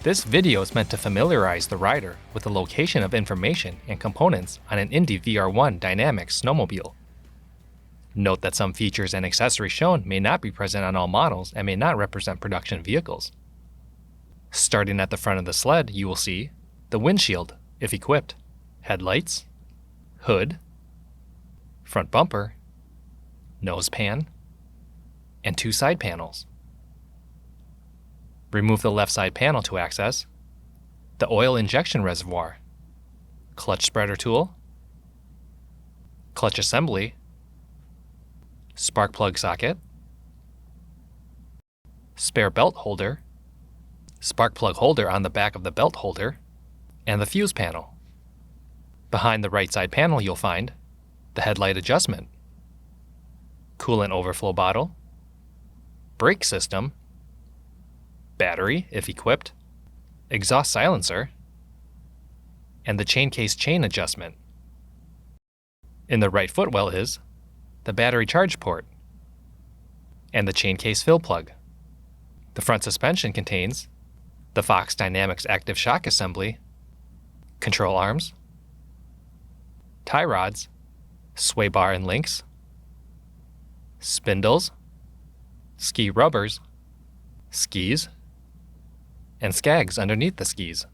This video is meant to familiarize the rider with the location of information and components on an Indy VR1 dynamic snowmobile. Note that some features and accessories shown may not be present on all models and may not represent production vehicles. Starting at the front of the sled, you will see the windshield, if equipped, headlights, hood, front bumper, nose pan, and 2 side panels. Remove the left side panel to access the oil injection reservoir, clutch spreader tool, clutch assembly, spark plug socket, spare belt holder, spark plug holder on the back of the belt holder, and the fuse panel. Behind the right side panel you'll find the headlight adjustment, coolant overflow bottle, brake system, battery, if equipped, exhaust silencer, and the chain case chain adjustment. In the right footwell is the battery charge port and the chain case fill plug. The front suspension contains the Fox Dynamics active shock assembly, control arms, tie rods, sway bar and links, spindles, ski rubbers, skis, and skags underneath the skis.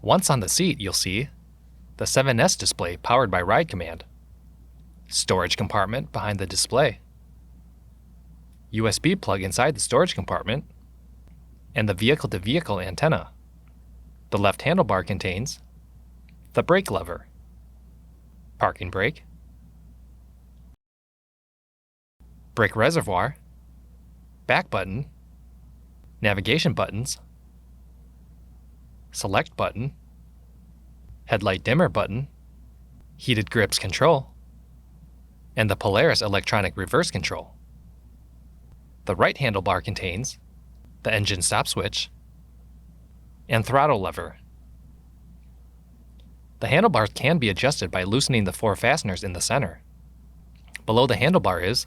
Once on the seat, you'll see the 7S display powered by Ride Command, storage compartment behind the display, USB plug inside the storage compartment, and the vehicle-to-vehicle antenna. The left handlebar contains the brake lever, parking brake, brake reservoir, back button, navigation buttons, select button, headlight dimmer button, heated grips control, and the Polaris electronic reverse control. The right handlebar contains the engine stop switch and throttle lever. The handlebars can be adjusted by loosening the 4 fasteners in the center. Below the handlebar is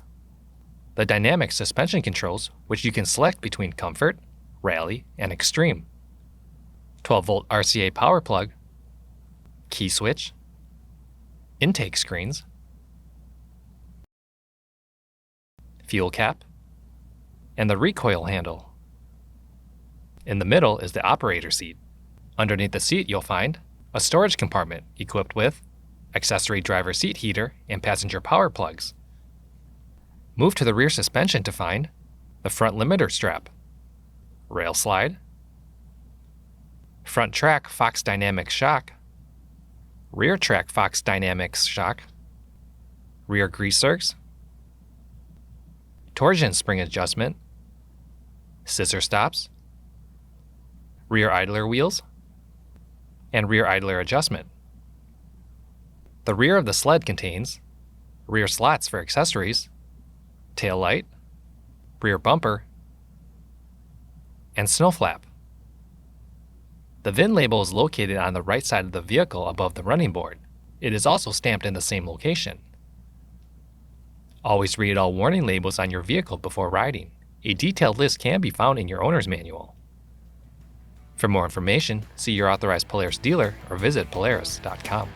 the dynamic suspension controls, which you can select between Comfort, Rally, and Extreme, 12-volt RCA power plug, key switch, intake screens, fuel cap, and the recoil handle. In the middle is the operator seat. Underneath the seat you'll find a storage compartment equipped with accessory driver seat heater and passenger power plugs. Move to the rear suspension to find the front limiter strap, rail slide, front track Fox Dynamics shock, rear track Fox Dynamics shock, rear grease zerks, torsion spring adjustment, scissor stops, rear idler wheels, and rear idler adjustment. The rear of the sled contains rear slots for accessories, tail light, rear bumper, and snow flap. The VIN label is located on the right side of the vehicle above the running board. It is also stamped in the same location. Always read all warning labels on your vehicle before riding. A detailed list can be found in your owner's manual. For more information, see your authorized Polaris dealer or visit Polaris.com.